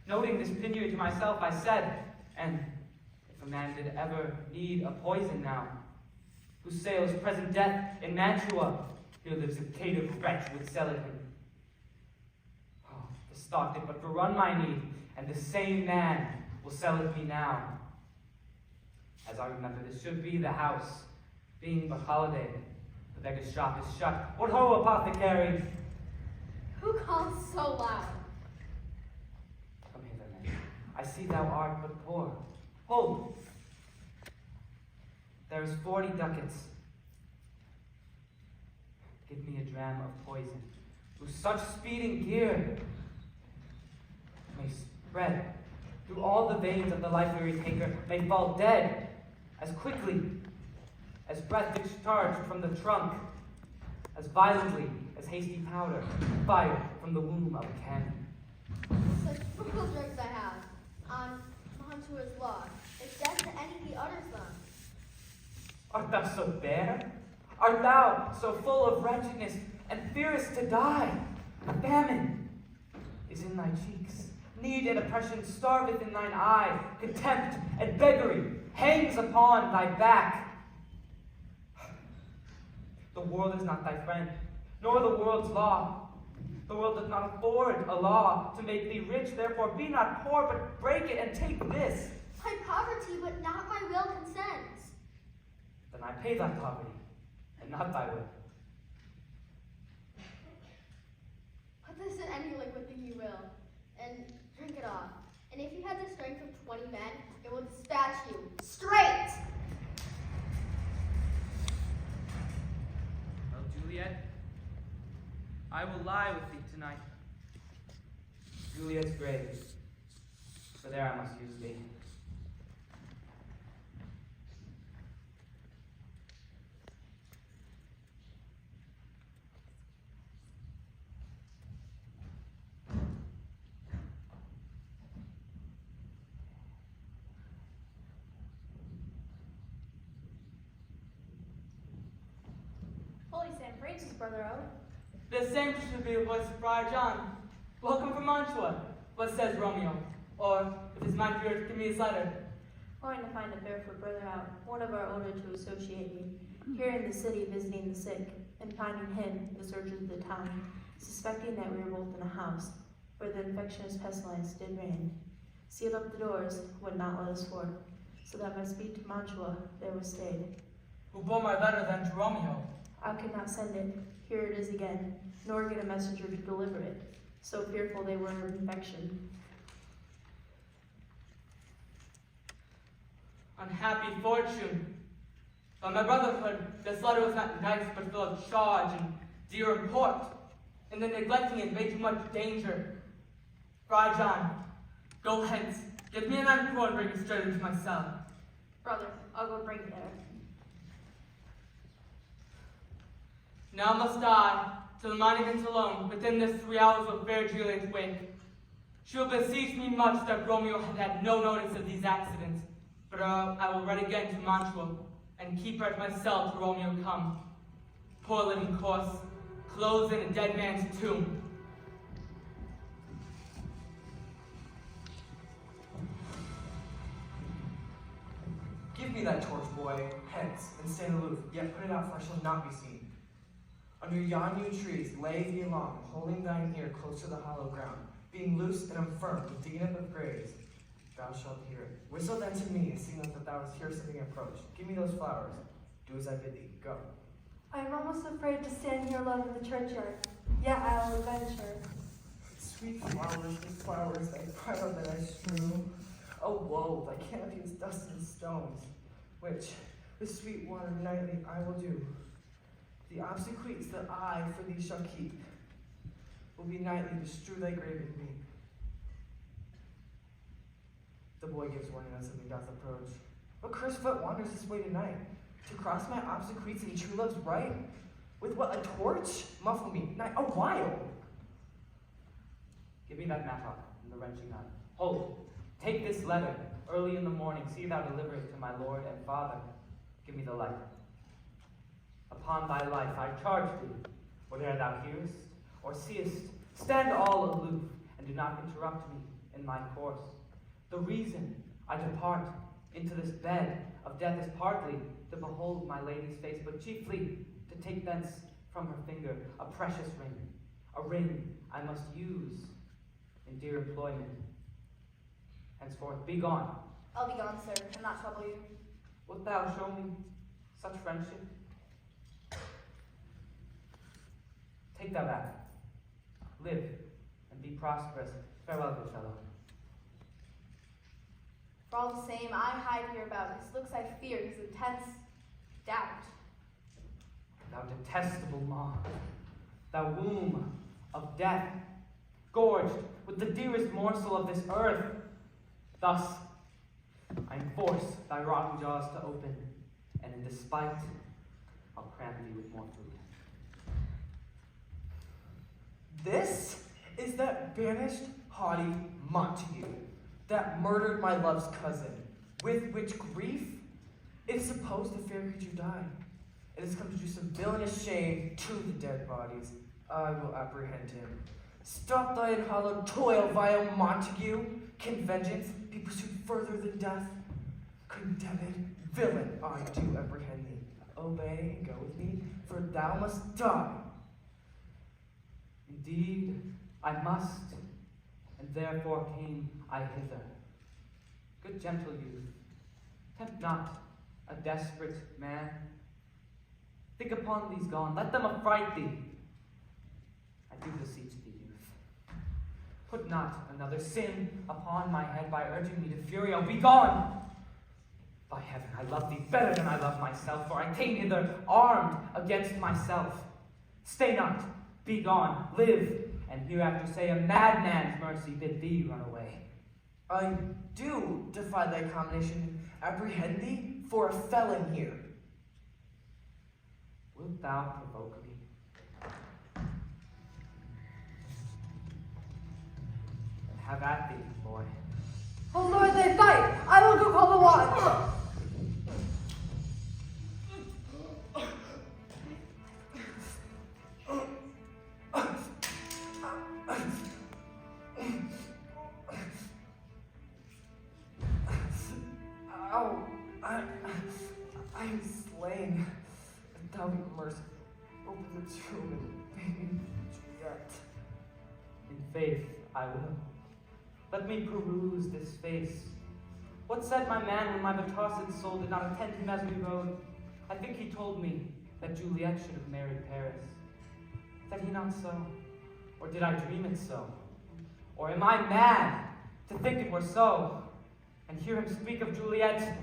Noting this penury to myself, I said, and if a man did ever need a poison now, who sails present death in Mantua, here lives a caitiff wretch would sell it him. Oh, the stock did but run my need, and the same man will sell it me now. As I remember, this should be the house, being but holiday. The beggar's shop is shut. What ho, apothecary! Who calls so loud? Come hither, man. I see thou art but poor. Hold! There is 40 ducats. Give me a dram of poison, whose such speeding gear may spread through all the veins of the life-weary taker, may fall dead as quickly as breath discharged from the trunk, as violently as hasty powder fired from the womb of a cannon. Such brutal drugs I have on Mantua's law. It's death to any he utters them. Art thou so bare? Art thou so full of wretchedness and fearest to die? Famine is in thy cheeks. Need and oppression starveth in thine eye. Contempt and beggary hangs upon thy back. The world is not thy friend, nor the world's law. The world does not afford a law to make thee rich. Therefore be not poor, but break it and take this. My poverty, but not my will consents. Then I pay thy poverty, and not thy will. Put this in any liquid thing you will, and drink it off. And if you had the strength of 20 men, it will dispatch you straight. Well, Juliet, I will lie with thee tonight. Juliet's grave, for there I must use thee. Holy St. Francis, Brother O. The same should be the voice of Friar John. Welcome from Mantua. What says Romeo? Or, if his mind here, give me his letter. Going to find a barefoot brother out, one of our order to associate me, here in the city visiting the sick, and finding him, the surgeon of the town, suspecting that we were both in a house, where the infectious pestilence did reign. Sealed up the doors, would not let us forth, so that by speed to Mantua there was stayed. Who bore my letter then to Romeo? I could not send it, here it is again, nor get a messenger to deliver it, so fearful they were of infection. Unhappy fortune. By my brotherhood, this letter was not nice, but full of charge and dear import, and the neglecting it made too much danger. Friar John, go hence. Give me an encore and bring me straight into my cell. Brother, I'll go bring it there. Now must I, till the monument alone, within this 3 hours will bear Juliet's wake. She will beseech me much that Romeo had had no notice of these accidents, but I will ride again to Mantua, and keep her at my cell till Romeo come. Poor living corse, clothed in a dead man's tomb. Give me that torch, boy, hence, and stand aloof, yet put it out, for I shall not be seen. Under yon yew trees lay thee along, holding thine ear close to the hollow ground, being loose and unfirm, with digging up of graves. Thou shalt hear it. Whistle then to me, and sing that thou hast heard something approach. Give me those flowers. Do as I bid thee. Go. I am almost afraid to stand here alone in the churchyard, yet I will adventure. Sweet flowers, thy bridal that I strew. Oh woe, thy canopy is dust and stones, which with sweet water nightly I will do. The obsequies that I for thee shall keep will be nightly to strew thy grave in me. The boy gives warning that something doth approach. What cursed foot wanders this way tonight? To cross my obsequies in true love's right? With what, a torch? Muffle me. A while. Give me that mattock and the wrenching iron. Hold, take this letter. Early in the morning, see thou deliver it to my lord and father. Give me the light. Upon thy life I charge thee, whate'er thou hearest or seest, stand all aloof, and do not interrupt me in my course. The reason I depart into this bed of death is partly to behold my lady's face, but chiefly to take thence from her finger a precious ring, a ring I must use in dear employment. Henceforth, be gone. I'll be gone, sir, and not trouble you. Wilt thou show me such friendship? Take thou that. Live and be prosperous. Farewell, good fellow. For all the same, I hide hereabout. His looks I fear, his intense doubt. Thou detestable maw, thou womb of death, gorged with the dearest morsel of this earth. Thus, I enforce thy rotten jaws to open, and in despite, I'll cram thee with more food. This is that banished, haughty Montague that murdered my love's cousin, with which grief it is supposed the fair creature died. It has come to do some villainous shame to the dead bodies. I will apprehend him. Stop thy unhallowed toil, vile Montague. Can vengeance be pursued further than death? Condemned villain, I do apprehend thee. Obey and go with me, for thou must die. Indeed, I must, and therefore came I hither. Good gentle youth, tempt not a desperate man. Think upon these gone, let them affright thee. I do beseech thee, youth. Put not another sin upon my head by urging me to fury. Oh, be gone! By heaven, I love thee better than I love myself, for I came hither armed against myself. Stay not, be gone, live, and hereafter say a madman's mercy bid thee run away. I do defy thy combination, apprehend thee for a felon here. Wilt thou provoke me? And have at thee, boy. Oh Lord, they fight! I will go call the watch! Ow, I am slain. Thou be merciful. Open the tomb and bring me Juliet. In faith, I will. Let me peruse this face. What said my man when my betossed soul did not attend him as we rode? I think he told me that Juliet should have married Paris. Said he not so? Or did I dream it so? Or am I mad to think it were so, and hear him speak of Juliet?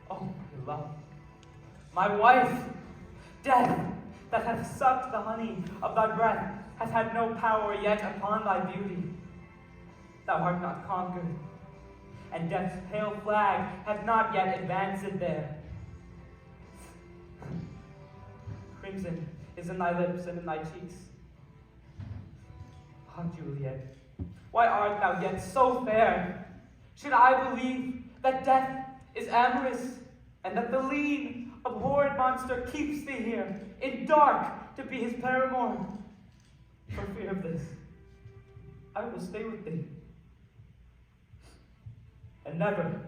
Oh, my love, my wife, death that hath sucked the honey of thy breath hath had no power yet upon thy beauty. Thou art not conquered, and death's pale flag hath not yet advanced there. Crimson is in thy lips and in thy cheeks. Ah, Juliet, why art thou yet so fair? Should I believe that death is amorous, and that the lean, abhorred monster keeps thee here, in dark, to be his paramour? For fear of this, I will stay with thee, and never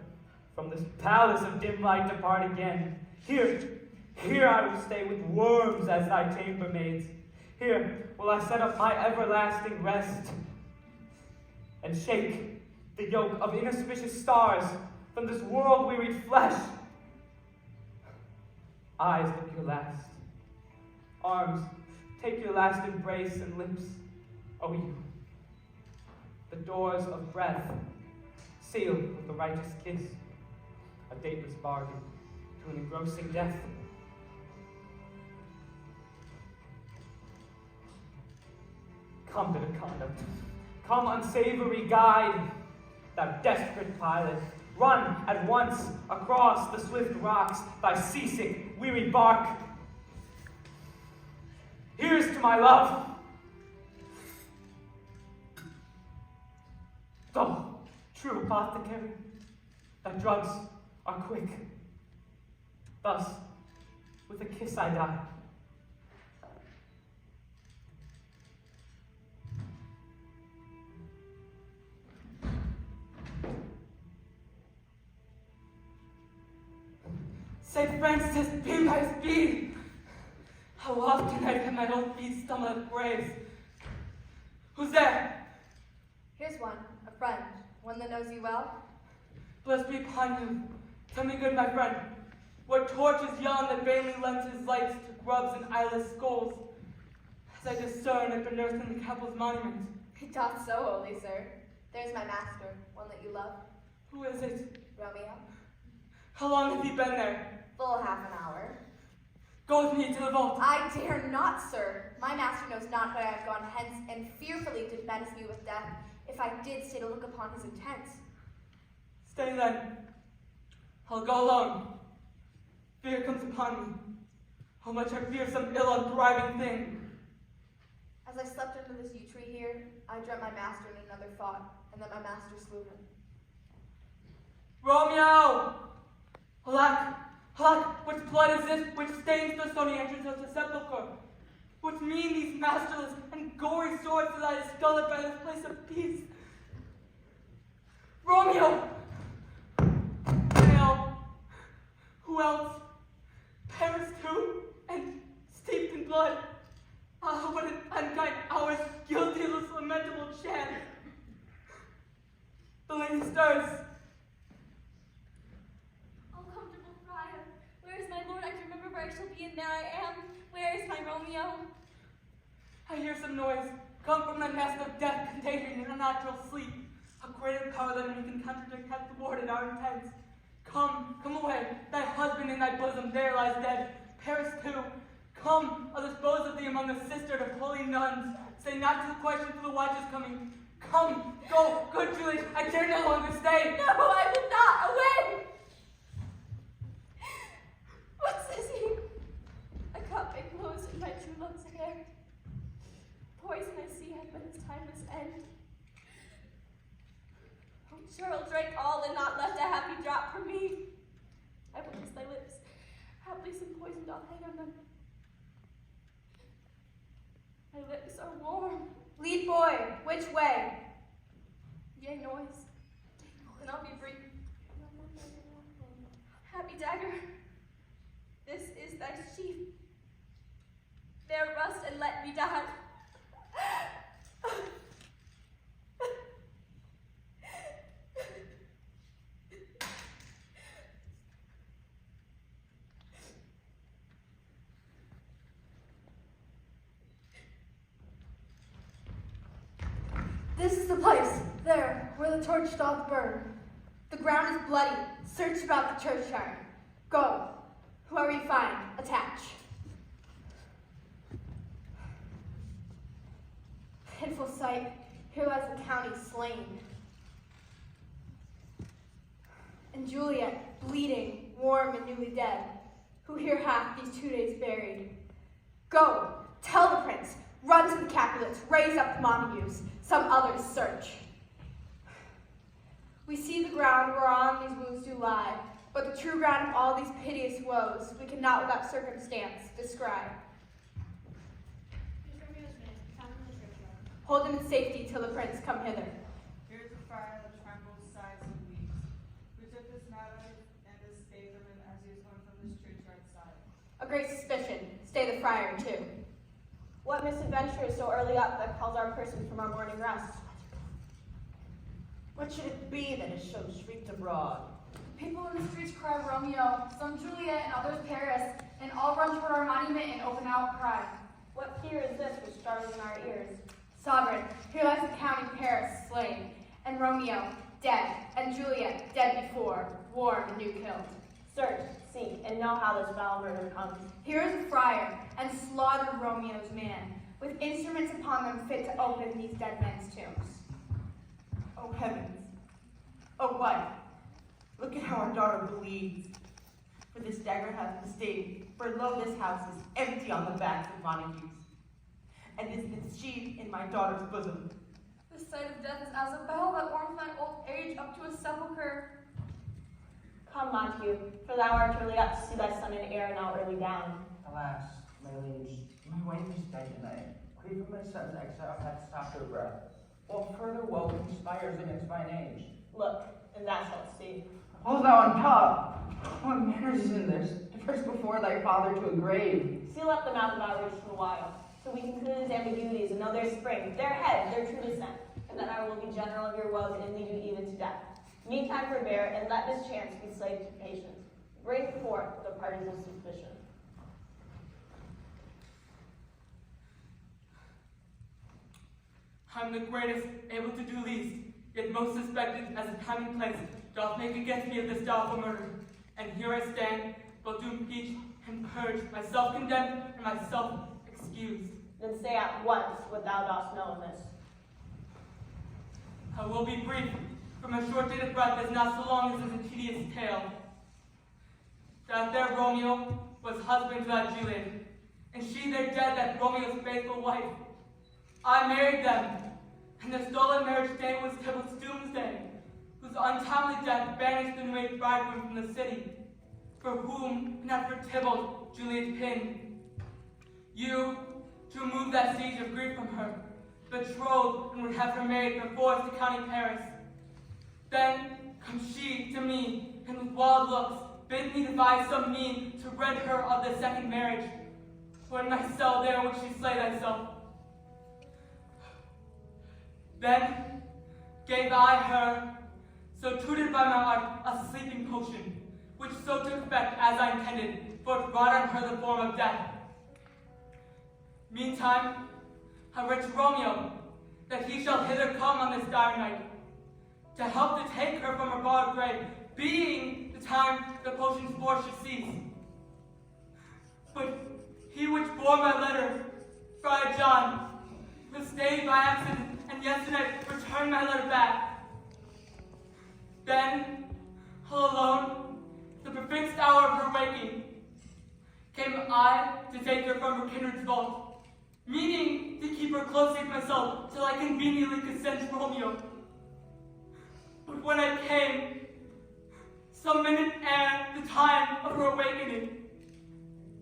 from this palace of dim light depart again. Here I will stay with worms as thy chambermaids. Here will I set up my everlasting rest, and shake the yoke of inauspicious stars from this world-wearied flesh. Eyes, look your last. Arms, take your last embrace, and lips, O you, the doors of breath, sealed with the righteous kiss, a dateless bargain to an engrossing death. Come, bitter conduct. Come, unsavory guide. Thou desperate pilot, run at once across the swift rocks, thy seasick, weary bark. Here's to my love. Oh, true apothecary, thy drugs are quick. Thus, with a kiss I die. St. Francis, be my speed! How often have my own feet stumbled at graves? Who's there? Here's one, a friend, one that knows you well. Blessed be upon you. Tell me, good my friend, what torch is yon that vainly lends his lights to grubs and eyeless skulls, as I discern it been nursed in the Capel's monument? It doth so, holy sir. There's my master, one that you love. Who is it? Romeo. How long have you been there? Full half an hour. Go with me to the vault. I dare not, sir. My master knows not why I have gone hence, and fearfully did menace me with death, if I did stay to look upon his intents. Stay then. I'll go alone. Fear comes upon me. How much I fear some ill unthriving thing. As I slept under this yew tree here, I dreamt my master in another thought, and that my master slew him. Romeo! Alack! Alack! Which blood is this which stains the stony entrance of the sepulchre? What mean these masterless and gory swords that I discolored by this place of peace? Romeo! Hail! Who else? Paris too, and steeped in blood. Ah, what an unkind hours, guilty of this lamentable chant. The lady stirs. Oh, comfortable friar, where is my lord? I can remember where I shall be, and there I am. Where is my Romeo? I hear some noise. Come from the nest of death, contagion, and unnatural sleep. A greater power than we can contradict hath thwarted our intents. Come away. Thy husband in thy bosom there lies dead. Paris too. Come, I'll dispose of thee among the sisterhood of holy nuns. Say not to the question, for the watch is coming. Come, go, good Julie, I dare no longer stay. No, I will not. Away! What says he? A cup enclosed in my true love's hair. Poison I see had but its timeless end. Oh, Cheryl drank all and not left a happy drop for me. I will kiss thy lips. Haply some poison doth hang on them. My lips are warm. Lead boy, which way? Yea, noise. And I'll be brief. Happy dagger, this is thy sheath. Bear rust and let me die. This is the place, there, where the torch doth burn. The ground is bloody. Search about the churchyard. Go. Whoever you find, attach. Pitiful sight. Here lies the county slain. And Juliet, bleeding, warm and newly dead, who here hath these 2 days buried. Go. Tell the prince. Run to the Capulets. Raise up the Montagues. Some others search. We see the ground whereon these wounds do lie, but the true ground of all these piteous woes we cannot without circumstance describe. Hold him in safety till the prince come hither. Here is a friar that trembles, sighs, and weeps. We took this matter and this stayed him as he was going from this churchyard side. A great suspicion. Stay the friar too. What misadventure is so early up that calls our persons from our morning rest? What should it be that is so shrieked abroad? People in the streets cry Romeo, some Juliet, and others Paris, and all run toward our monument in open outcry. What fear is this which startles in our ears? Sovereign, here lies the Count in Paris slain, and Romeo dead, and Juliet dead before, warm and new killed. Search, seek, and know how this foul murder comes. Here is a friar, and slaughtered Romeo's man. with instruments upon them fit to open these dead men's tombs. Oh heavens! Oh wife! Look at how our daughter bleeds. For this dagger hath the sting, for lo, this house is empty on the backs of Montagues. And is this sheathed in my daughter's bosom. The sight of death is as a bell that warms my old age up to a sepulchre. Come, Montague, for thou art early up to see thy son and heir now early down. Alas, my liege, my wife is dead tonight. Grief for my son's exile hath stopped her breath, while further woe conspires against mine age. Look, and thou shalt see. O thou on top! What manners is in this, to first before thy father to a grave? Seal up the mouth of outrage for a while, so we can clear these ambiguities and know their spring, their head, their true descent, and then I will be general of your woes and lead you even to death. Meantime forbear, and let this chance be slave to patience. Bring forth the parties of suspicion. I'm the greatest, able to do least, yet most suspected as a time and place doth make against me of this doubtful murder. And here I stand, both to impeach and purge, myself condemned and myself excused. Then say at once what thou dost know in this. I will be brief, for my short date of breath is not so long as is a tedious tale. That there Romeo was husband to that Juliet, and she there dead, that Romeo's faithful wife. I married them, and their stolen marriage day was Tybalt's doomsday, whose untimely death banished the new bridegroom from the city, for whom, not for Tybalt, Juliet pinned. You, to remove that siege of grief from her, betrothed and would have her married perforce to county Paris. Then comes she to me, and with wild looks bid me devise some mean to rid her of the second marriage. For in my cell there would she slay thyself. Then gave I her, so tutored by my art, a sleeping potion, which so took effect as I intended, for it brought on her the form of death. Meantime, I writ to Romeo, that he shall hither come on this dire night, to help to take her from her borrowed grave, being the time the potion's force should cease. But he which bore my letter, Friar John, was stayed by accident, and yesterday returned my letter back. Then, all alone, the perfect hour of her waking, came I to take her from her kindred's vault, meaning to keep her closely to myself till I conveniently could send Romeo. But when I came, some minute ere the time of her awakening,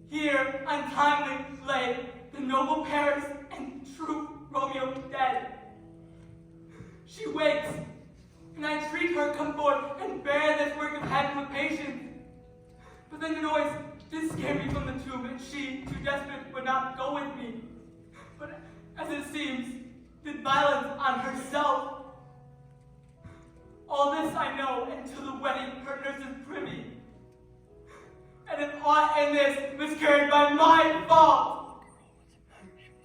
here untimely lay the noble Paris and true Romeo dead. She wakes, and I entreat her come forth and bear this work of heaven with patience. But then the noise did scare me from the tomb, and she, too desperate, would not go with me, but, as it seems, did violence on herself. All this I know, and to the wedding her nurse is privy. And if aught in this miscarried by my fault,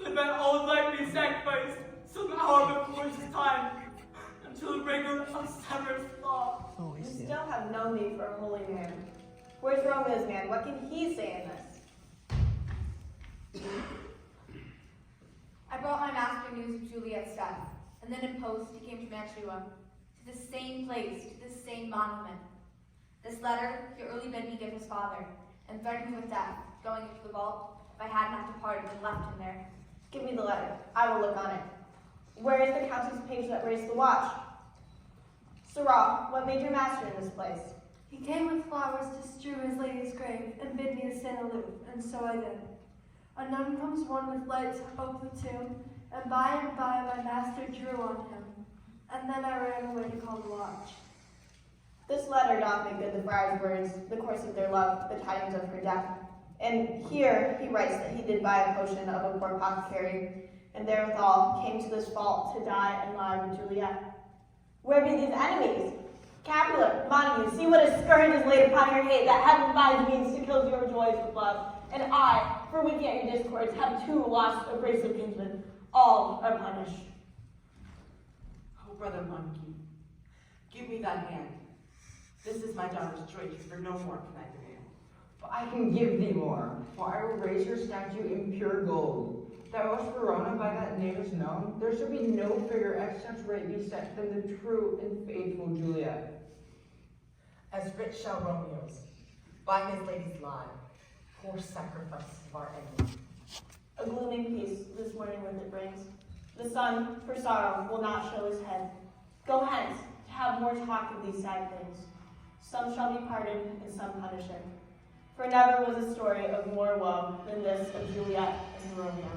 let my old life be sacrificed some hour before his time, until the rigor of severance law. You still have known me for a holy man. Where's Romeo's man? What can he say in this? I brought my master news of Juliet's death, and then in post he came to Mantua, to the same place, to the same monument. This letter he early bid me give his father, and threatened me with death, going into the vault, if I had not departed and left him there. Give me the letter. I will look on it. Where is the countess page that raised the watch? Sirrah, what made your master in this place? He came with flowers to strew his lady's grave, and bid me to stand aloof, and so I did. Anon comes one with light to ope the tomb, and by my master drew on him, and then I ran away to call the watch. This letter doth make good the friar's words, the course of their love, the tidings of her death. And here he writes that he did buy a potion of a poor apothecary, and therewithal came to this fault to die and lie with Juliet. Where be these enemies? Capulet, Montague, see what a scourge is laid upon your hate, that heaven finds means to kill your joys with love. And I, for weeping at your discords, have too lost a brace of kinsmen. All are punished. Oh, brother Montague, give me that hand. This is my daughter's choice, for no more can I demand. But I can give thee more, for I will raise her statue in pure gold, That was Verona by that name is known, there should be no figure at such rate be set than the true and faithful Juliet. As rich shall Romeo's, by his lady's lie, poor sacrifice of our enemy. A glooming peace this morning with it brings. The sun, for sorrow, will not show his head. Go hence, to have more talk of these sad things. Some shall be pardoned, and some punishing. For never was a story of more woe than this of Juliet and Romeo.